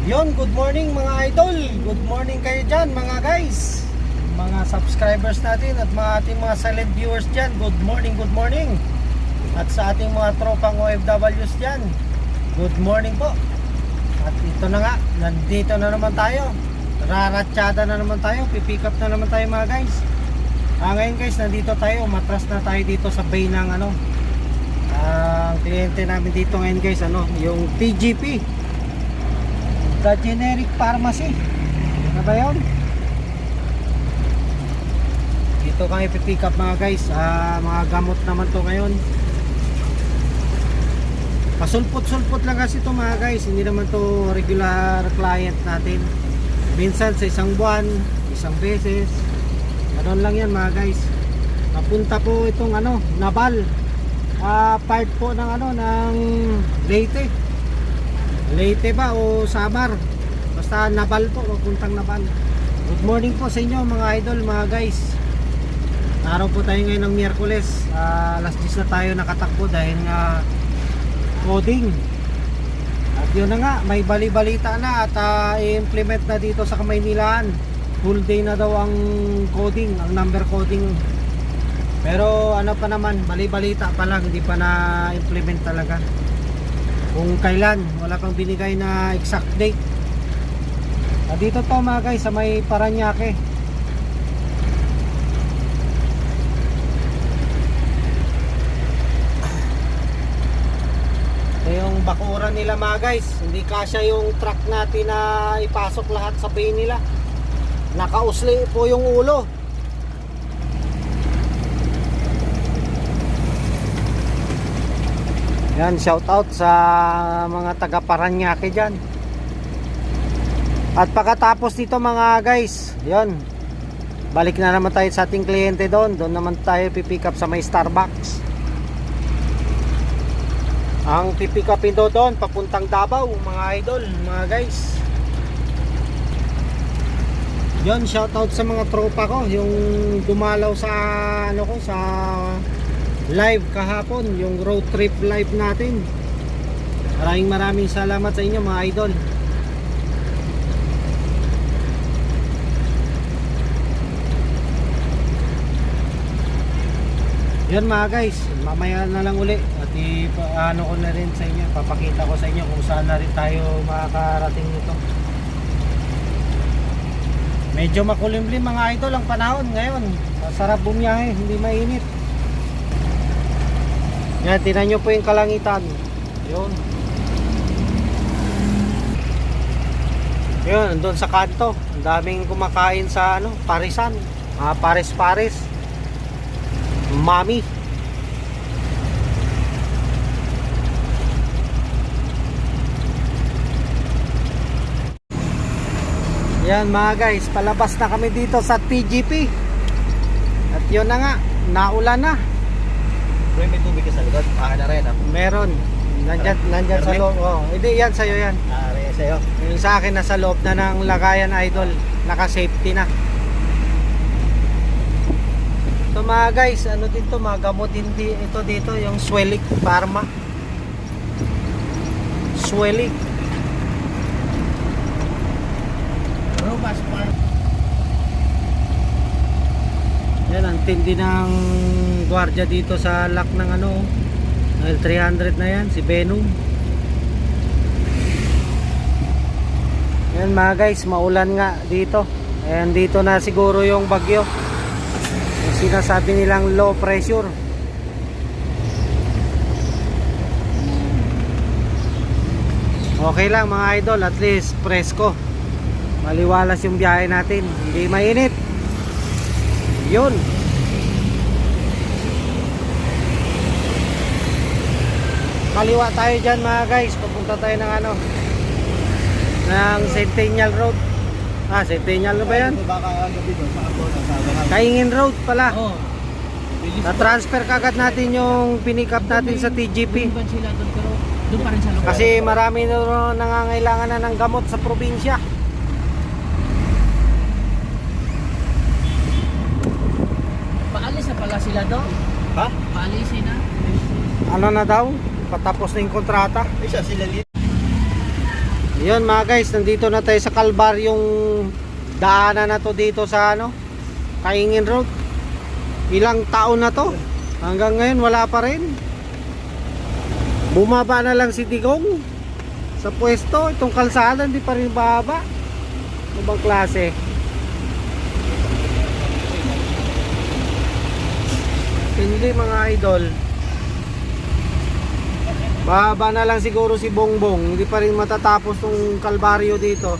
Yon, good morning mga idol. Good morning kayo dyan mga guys, mga subscribers natin at mga ating mga silent viewers dyan. Good morning, good morning. At sa ating mga tropang OFWs dyan, good morning po. At ito na nga, nandito na naman tayo. Raratsyada na naman tayo, pipick up na naman tayo mga guys. Ngayon guys, nandito tayo, matras na tayo dito sa bay ng ang kliyente namin dito ngayon guys, yung TGP, The Generic Pharmacy. Ano ba yun? Dito kami pipick up mga guys. Mga gamot naman to ngayon. Pasulpot-sulpot lang kasi to mga guys. Hindi naman to regular client natin. Minsan sa isang buwan, isang beses. Ganon lang yan mga guys. Napunta po itong Nabal. Part po ng ng Leyte ba o Samar, basta Nabal po, papuntang Nabal. Good morning po sa inyo mga idol, mga guys. Araw po tayo ngayon ng Miyerkules. Alas 10 na tayo nakatakbo dahil coding. At yun na nga, may bali-balita na at i-implement na dito sa Kamaynilaan. Full day na daw ang coding, ang number coding. Pero pa naman, bali-balita pa lang, hindi pa na-implement talaga. Kung kailan, wala pang binigay na exact date. Dito to mga guys, sa may Paranaque. Ito yung bakuran nila mga guys. Hindi kasya yung truck natin na ipasok lahat sa bay nila. Nakausli po yung ulo. Yan, shout out sa mga taga Paranaque dyan. At pagkatapos dito mga guys, yon, balik na naman tayo sa ating kliyente doon. Doon naman tayo pipick up sa may Starbucks. Ang pipick upin doon papuntang Davao mga idol, mga guys. Yon, shout out sa mga tropa ko, yung dumalaw sa sa live kahapon, yung road trip live natin. Maraming salamat sa inyo mga idol. Yan mga guys, mamaya na lang uli at ko na rin sa inyo, papakita ko sa inyo kung saan na rin tayo makakarating nito. Medyo makulimlim mga idol ang panahon ngayon. Masarap bumiyahe, hindi mainit. Yan, tingnan nyo po yung kalangitan. Yun. Yun, doon sa kanto. Ang daming kumakain sa parisan. Pares-pares. Mami. Yan mga guys, palabas na kami dito sa TGP. At yun na nga, naulan na. May tubig ka sa likod, na rin Meron. Nandyan sa loob. Hindi, yan sa'yo yan. Rin sa'yo. Yung sa akin nasa loob na ng lagayan idol. Naka-safety na. So mga guys, dito, mga gamot hindi ito dito, yung Swellic Pharma. Swellic. Robust Park. Yan, ang tindi ng gwardiya dito sa lock ng L300 na yan, si Venom. Yan mga guys, maulan nga dito. Ayan, dito na siguro yung bagyo. Yung sinasabi nilang low pressure. Okay lang mga idol, at least presko. Maliwalas yung biyahe natin, hindi mainit. Yun. Kaliwa tayo dyan mga guys, papunta tayo ng ng Centennial Road. Centennial na ba yan? Kaingin Road pala. Na-transfer kagad natin yung pinick up natin sa TGP. Kasi marami na nangangailangan na ng gamot sa probinsya. Paalis na pala sila doon. Ha? Paalisin na. Ano na daw? Patapos na yung kontrata. Isa sila dito. Yun mga guys, nandito na tayo sa Calvaryong daanan na to dito sa ano, Kaingin Road. Ilang taon na to, hanggang ngayon wala pa rin. Bumaba na lang si Digong sa pwesto. Itong kalsada hindi pa rin baba. Ano bang klase? Hindi mga idol. Baba na lang siguro si Bongbong. Hindi pa rin matatapos tong kalbaryo dito.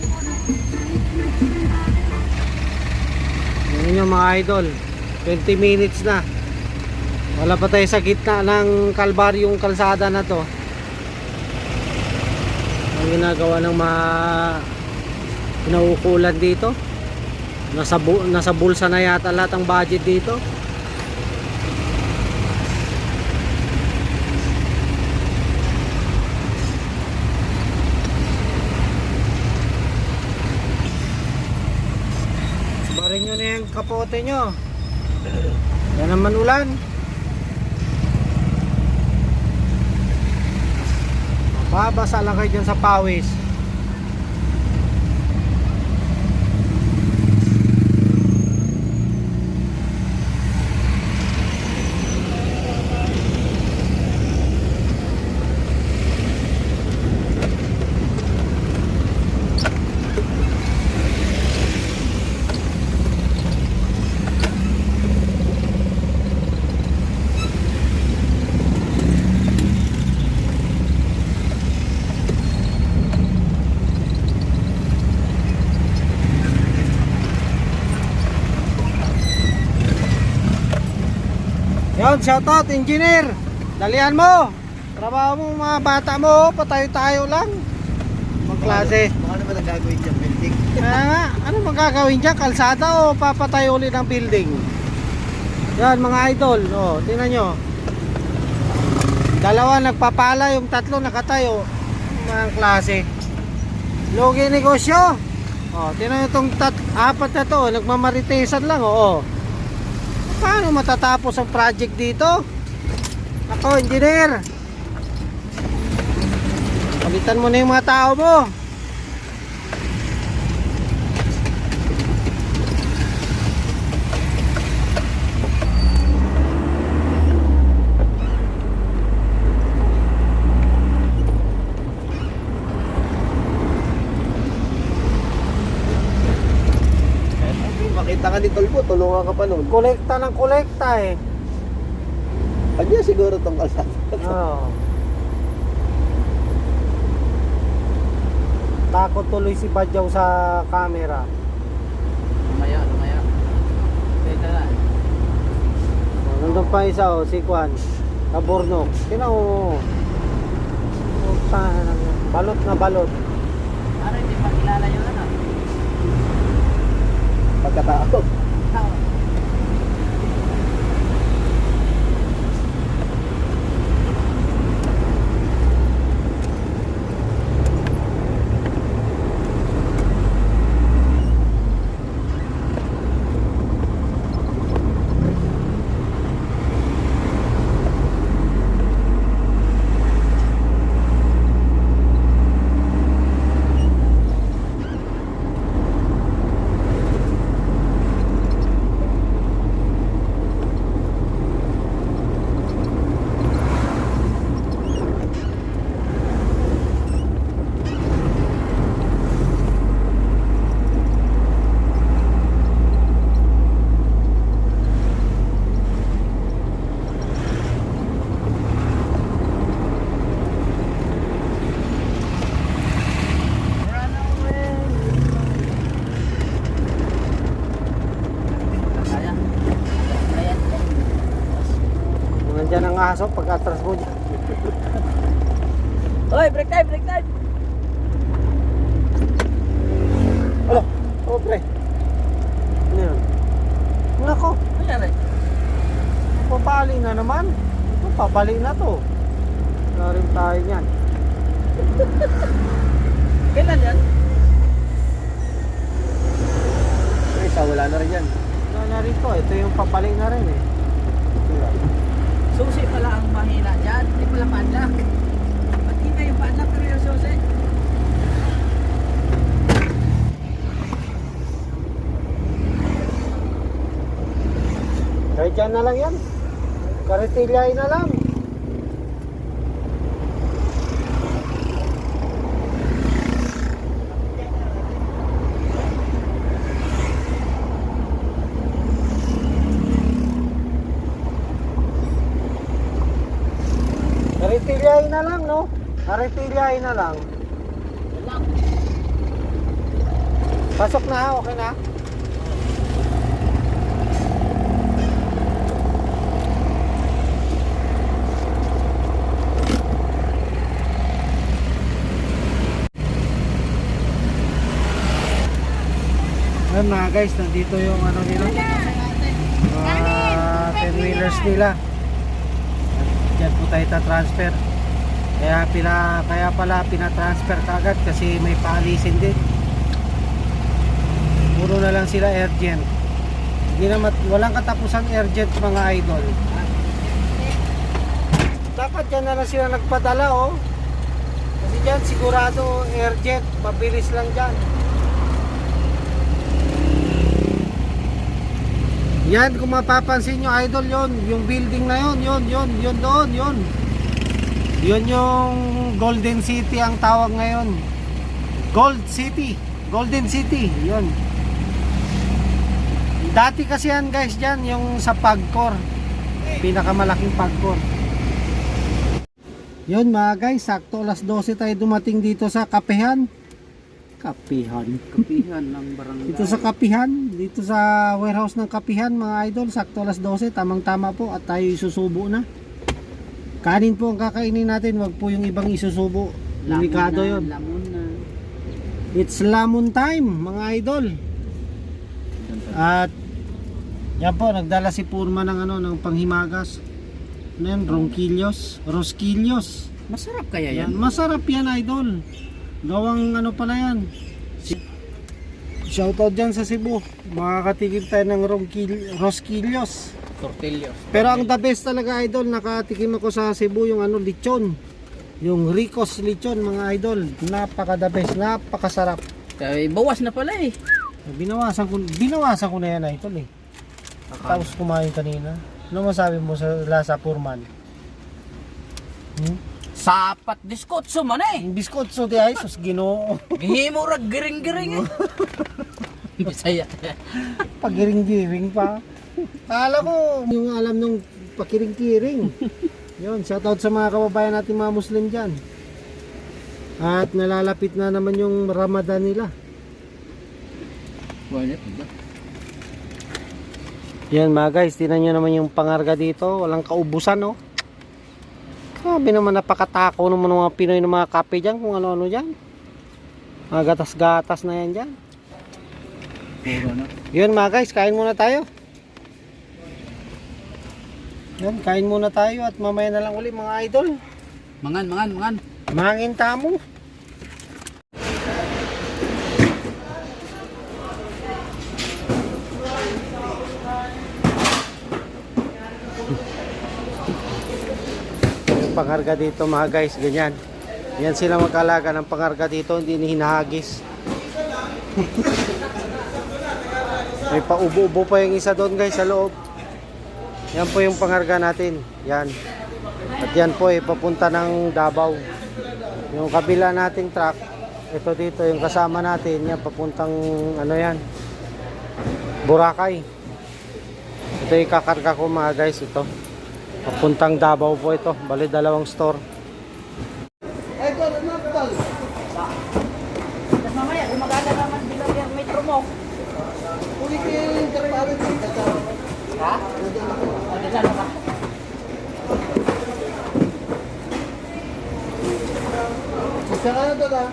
Yan yung mga idol, 20 minutes na. Wala pa tayo sa gitna ng kalbaryong kalsada na to. Ang ginagawa ng mga pinaukulan dito. Nasa bulsa na yata lahat ang budget dito. Barin nyo na yung kapote nyo. Yan naman ulan. Babasa lang kayo dyan sa pawis. Yon, shoutout engineer. Dalihan mo. Trabaho mo mga bata mo, patayo-tayo lang. Magklase. Baka naman ang gagawin dyan, building. Kaya nga, ano magagawin dyan? Kalsada o papatayo ulit ang building? Yan mga idol, oh, tingnan nyo. Dalawa nagpapala, yung tatlo nakatayo. Mga klase. Logi negosyo. Oh, tingnan nyo itong apat na to, nagmamaritesan lang, oh. Paano matatapos ang project dito? Ako, engineer. Palitan mo na yung mga tao mo. Makita ka ni Tolpo, tulungan ka pa nun. Kolekta ng kolekta eh. Kanya siguro tong kalsada. Oo. Takot tuloy si Badyaw sa camera. Lumaya. Teka na. Oh, nandun pa isa oh, si Kwan. Kabornok. Sino oh. Balot na balot. Ano, hindi pa kilala yun ano? Pagkatao. Nandyan ang aso pag atras mo dyan. Hoy, break time! Alo, oh pre. Ano yun? Nako, Ano yan? papali na naman. Ito, papali na to. Wala rin tayo niyan. Kailan yan? Isa, wala na rin yan. Wala na rin to. Ito yung papali na rin eh. Susi pala ang mahina dyan, hindi pala padlock. Ba't kita yung padlock pero yung susi? Kahit dyan na lang yan. Karetilyay na lang. Karetilyay na lang, no? Karetilyay na lang. Pasok na, okay na? Ayan mga guys, nandito yung ano nila, 10-wheelers nila. Diyan po tayo ta-transfer. Kaya pala pina-transfer kagad kasi may paalisin din. Puro na lang sila urgent. Hindi na walang katapusang urgent mga idol. Dapat dyan na lang sila nagpadala oh. Kasi dyan sigurado urgent, mabilis lang dyan. Yan, kung mapapansin nyo idol, yon yung building na yon doon, yun yung Golden City ang tawag ngayon. Golden City, yun. Dati kasi yan guys dyan, yung sa Pagcor, pinakamalaking Pagcor. Yun mga guys, sakto alas 12 tayo dumating dito sa Kapihan ng barangay. Dito sa Kapihan, dito sa warehouse ng Kapihan mga idol, sakto alas 12, tamang tama po at tayo isusubo na. Kanin po ang kakainin natin, wag po yung ibang isusubo. Delikado yun. Lamon na. It's lamon time mga idol. At yan po, nagdala si Purma ng ng panghimagas. Ano yan? Rosquillos. Masarap kaya yan? Masarap yan idol. Gawang ano pala yan. Shoutout dyan sa Cebu. Makakatikim tayo ng Rosquillos. Tortillos. Pero ang the best talaga idol, nakatikim ako sa Cebu yung lechon. Yung Ricos lechon mga idol. Napaka the best, napakasarap. Kaya bawas na pala eh. Binawasan ko na yan idol eh. Tapos kumain kanina. Ano masabi mo sa lasa Purman? Sapat diskotso man eh. Yung biskotso di ay sus Ginoo. Gihimo ra giring-giring eh. Bisaya. Pagiring-giring pa. Kala ko yung alam nung pakiring-kiring. Yun, shoutout sa mga kababayan natin mga Muslim dyan. At nalalapit na naman yung Ramadan nila. Yan mga guys, tinan nyo naman yung pangarga dito. Walang kaubusan no. Grabe naman, napakatako naman ng mga Pinoy ng mga kape dyan, kung ano-ano dyan. Mga gatas-gatas na yan dyan. Yun mga guys, kain muna tayo. Yan, kain muna tayo at mamaya na lang uli mga idol. Mangan. Mangin tamo. Pangharga dito mga guys, ganyan. Yan sila mag-alaga ng pangharga dito, hindi hinahagis. May paubo-ubo pa yung isa doon guys sa loob. Yan po yung pangharga natin. Yan. At yan po papunta ng Davao. Yung kabila nating truck, ito dito yung kasama natin, yan papuntang Boracay. Ito yung kakarga ko mga guys, ito. Papuntang Davao po ito. Bali 2 store. Mamaya gumagana naman bilang yung metro mo. Ha? Ano ka? Isa ka na doon